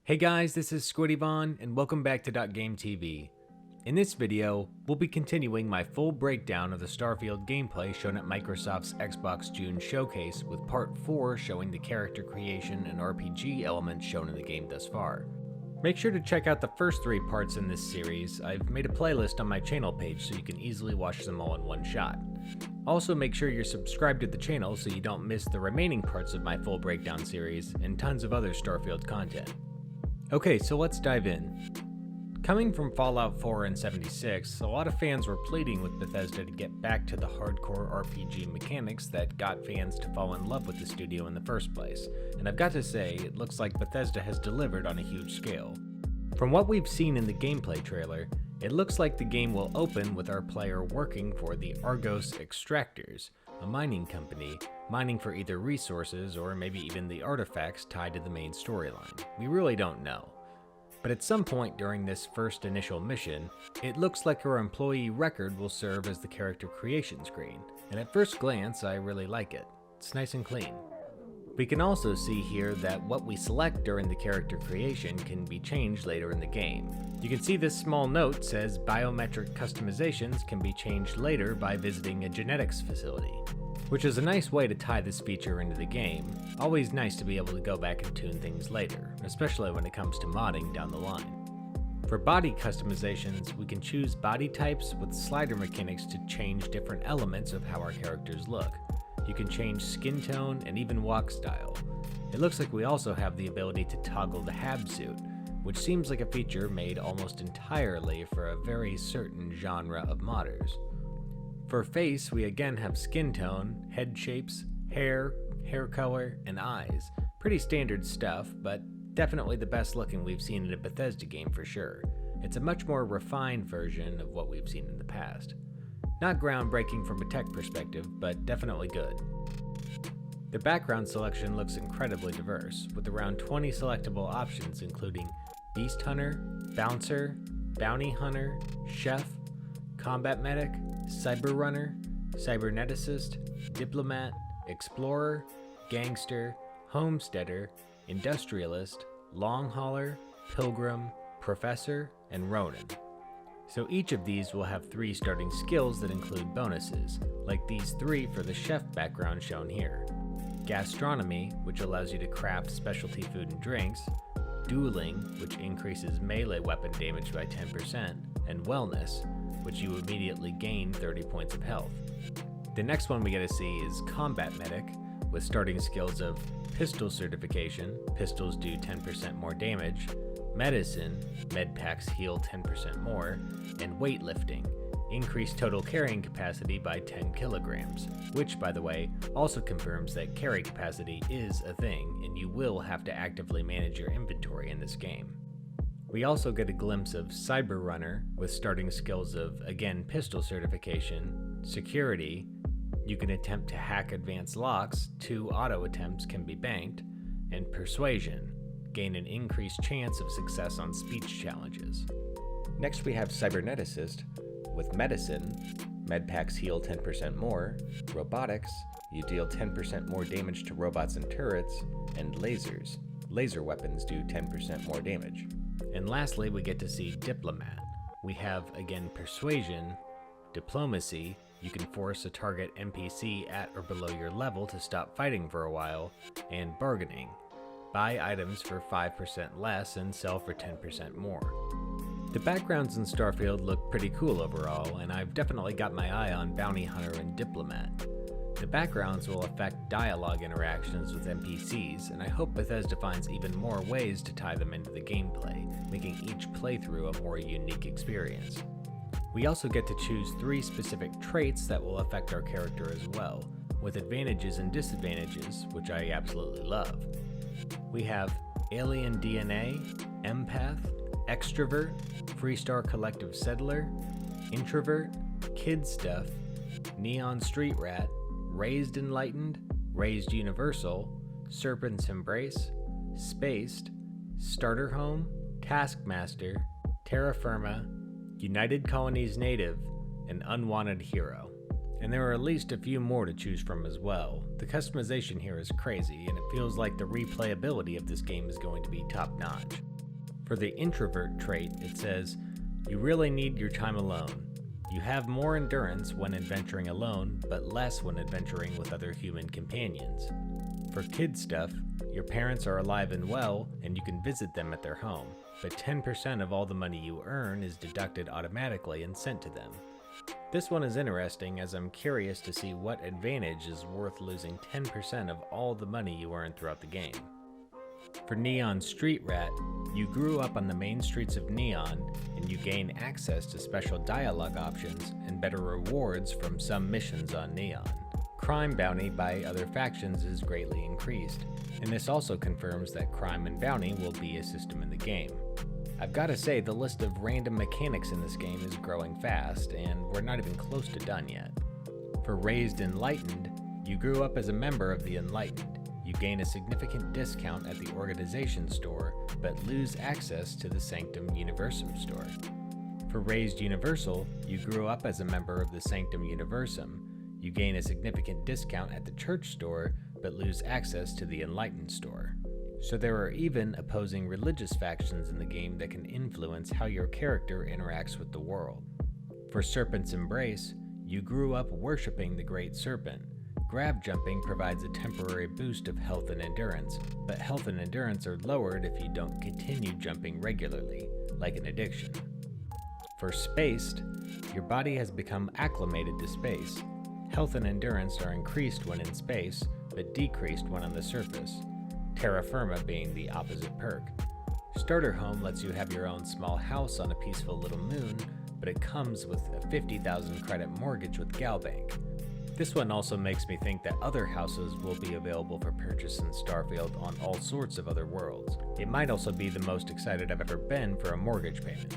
Hey guys, this is Squiddyvon, and welcome back to .GameTV. In this video, we'll be continuing my full breakdown of the Starfield gameplay shown at Microsoft's Xbox June showcase, with part 4 showing the character creation and RPG elements shown in the game thus far. Make sure to check out the first 3 parts in this series. I've made a playlist on my channel page so you can easily watch them all in one shot. Also, make sure you're subscribed to the channel so you don't miss the remaining parts of my full breakdown series and tons of other Starfield content. Okay, so let's dive in. Coming from Fallout 4 and 76, a lot of fans were pleading with Bethesda to get back to the hardcore RPG mechanics that got fans to fall in love with the studio in the first place, and I've got to say, it looks like Bethesda has delivered on a huge scale. From what we've seen in the gameplay trailer, it looks like the game will open with our player working for the Argos Extractors, a mining company, mining for either resources or maybe even the artifacts tied to the main storyline. We really don't know. But at some point during this first initial mission, it looks like our employee record will serve as the character creation screen, and at first glance I really like it. It's nice and clean. We can also see here that what we select during the character creation can be changed later in the game. You can see this small note says biometric customizations can be changed later by visiting a genetics facility, which is a nice way to tie this feature into the game. Always nice to be able to go back and tune things later, especially when it comes to modding down the line. For body customizations, we can choose body types with slider mechanics to change different elements of how our characters look. You can change skin tone and even walk style. It looks like we also have the ability to toggle the hab suit, which seems like a feature made almost entirely for a very certain genre of modders. For face, we again have skin tone, head shapes, hair color, and eyes. Pretty standard stuff, but definitely the best looking we've seen in a Bethesda game for sure. It's a much more refined version of what we've seen in the past. Not groundbreaking from a tech perspective, but definitely good. The background selection looks incredibly diverse, with around 20 selectable options including Beast Hunter, Bouncer, Bounty Hunter, Chef, Combat Medic, Cyber Runner, Cyberneticist, Diplomat, Explorer, Gangster, Homesteader, Industrialist, Long Hauler, Pilgrim, Professor, and Ronin. So each of these will have 3 starting skills that include bonuses, like these 3 for the chef background shown here. Gastronomy, which allows you to craft specialty food and drinks, Dueling, which increases melee weapon damage by 10%, and Wellness, which you immediately gain 30 points of health. The next one we get to see is Combat Medic, with starting skills of Pistol Certification, pistols do 10% more damage, Medicine, med packs heal 10% more, and Weightlifting, increased total carrying capacity by 10 kilograms, which, by the way, also confirms that carry capacity is a thing, and you will have to actively manage your inventory in this game. We also get a glimpse of Cyber Runner, with starting skills of, again, Pistol Certification, Security, you can attempt to hack advanced locks, 2 auto attempts can be banked, and Persuasion, gain an increased chance of success on speech challenges. Next we have Cyberneticist, with Medicine, med packs heal 10% more, Robotics, you deal 10% more damage to robots and turrets, and Lasers, laser weapons do 10% more damage. And lastly, we get to see Diplomat. We have, again, Persuasion, Diplomacy, you can force a target NPC at or below your level to stop fighting for a while, and Bargaining, buy items for 5% less and sell for 10% more. The backgrounds in Starfield look pretty cool overall, and I've definitely got my eye on Bounty Hunter and Diplomat. The backgrounds will affect dialogue interactions with NPCs, and I hope Bethesda finds even more ways to tie them into the gameplay, making each playthrough a more unique experience. We also get to choose 3 specific traits that will affect our character as well, with advantages and disadvantages, which I absolutely love. We have Alien DNA, Empath, Extrovert, Freestar Collective Settler, Introvert, Kid Stuff, Neon Street Rat, Raised Enlightened, Raised Universal, Serpent's Embrace, Spaced, Starter Home, Taskmaster, Terra Firma, United Colonies Native, and Unwanted Hero. And there are at least a few more to choose from as well. The customization here is crazy, and it feels like the replayability of this game is going to be top notch. For the introvert trait, it says, you really need your time alone. You have more endurance when adventuring alone, but less when adventuring with other human companions. For kid stuff, your parents are alive and well, and you can visit them at their home, but 10% of all the money you earn is deducted automatically and sent to them. This one is interesting, as I'm curious to see what advantage is worth losing 10% of all the money you earn throughout the game. For Neon Street Rat, you grew up on the main streets of Neon, and you gain access to special dialogue options and better rewards from some missions on Neon. Crime bounty by other factions is greatly increased, and this also confirms that crime and bounty will be a system in the game. I've got to say, the list of random mechanics in this game is growing fast, and we're not even close to done yet. For Raised Enlightened, you grew up as a member of the Enlightened. You gain a significant discount at the Organization store, but lose access to the Sanctum Universum store. For Raised Universal, you grew up as a member of the Sanctum Universum. You gain a significant discount at the Church store, but lose access to the Enlightened store. So there are even opposing religious factions in the game that can influence how your character interacts with the world. For Serpent's Embrace, you grew up worshipping the Great Serpent. Grab jumping provides a temporary boost of health and endurance, but health and endurance are lowered if you don't continue jumping regularly, like an addiction. For Spaced, your body has become acclimated to space. Health and endurance are increased when in space, but decreased when on the surface, terra firma being the opposite perk. Starter Home lets you have your own small house on a peaceful little moon, but it comes with a 50,000 credit mortgage with Galbank. This one also makes me think that other houses will be available for purchase in Starfield on all sorts of other worlds. It might also be the most excited I've ever been for a mortgage payment.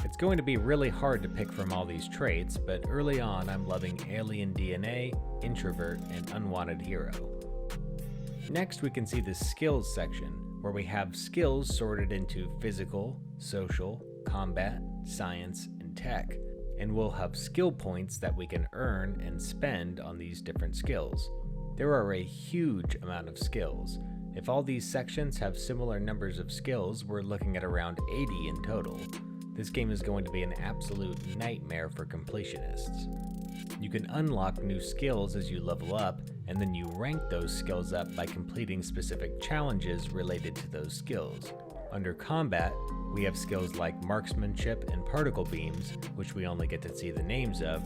It's going to be really hard to pick from all these traits, but early on I'm loving Alien DNA, Introvert, and Unwanted Hero. Next we can see the Skills section, where we have skills sorted into Physical, Social, Combat, Science, and Tech. And we'll have skill points that we can earn and spend on these different skills. There are a huge amount of skills. If all these sections have similar numbers of skills, we're looking at around 80 in total. This game is going to be an absolute nightmare for completionists. You can unlock new skills as you level up, and then you rank those skills up by completing specific challenges related to those skills. Under Combat, we have skills like Marksmanship and Particle Beams, which we only get to see the names of.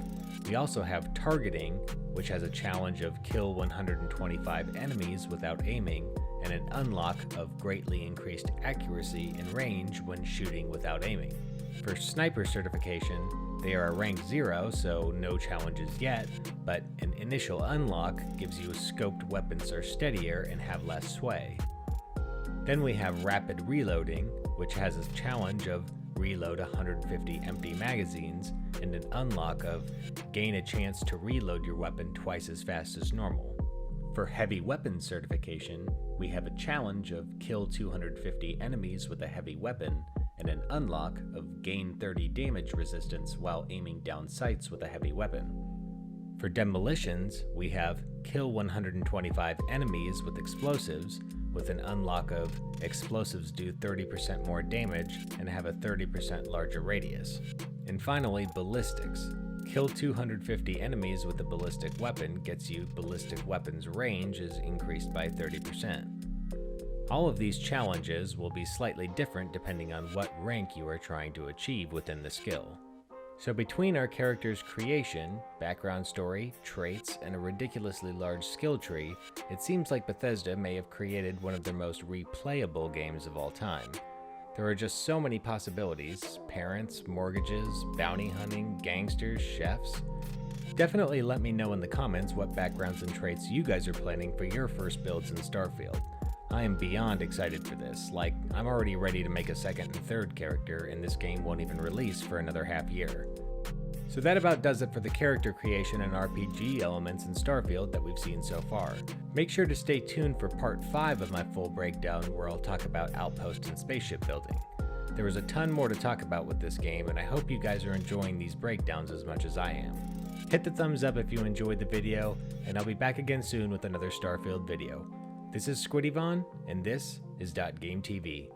We also have Targeting, which has a challenge of kill 125 enemies without aiming, and an unlock of greatly increased accuracy and range when shooting without aiming. For Sniper certification, they are rank 0, so no challenges yet, but an initial unlock gives you a scoped weapons are steadier and have less sway. Then we have Rapid Reloading, which has a challenge of reload 150 empty magazines and an unlock of gain a chance to reload your weapon twice as fast as normal. For Heavy Weapons certification, we have a challenge of kill 250 enemies with a heavy weapon and an unlock of gain 30 damage resistance while aiming down sights with a heavy weapon. For Demolitions, we have kill 125 enemies with explosives, with an unlock of explosives do 30% more damage and have a 30% larger radius. And finally, Ballistics. Kill 250 enemies with a ballistic weapon gets you ballistic weapons range is increased by 30%. All of these challenges will be slightly different depending on what rank you are trying to achieve within the skill. So between our character's creation, background story, traits, and a ridiculously large skill tree, it seems like Bethesda may have created one of their most replayable games of all time. There are just so many possibilities: parents, mortgages, bounty hunting, gangsters, chefs. Definitely let me know in the comments what backgrounds and traits you guys are planning for your first builds in Starfield. I am beyond excited for this. Like, I'm already ready to make a second and third character, and this game won't even release for another half year. So that about does it for the character creation and RPG elements in Starfield that we've seen so far. Make sure to stay tuned for part 5 of my full breakdown, where I'll talk about outpost and spaceship building. There was a ton more to talk about with this game, and I hope you guys are enjoying these breakdowns as much as I am. Hit the thumbs up if you enjoyed the video, and I'll be back again soon with another Starfield video. This is SquiddyVon, and this is .GameTV.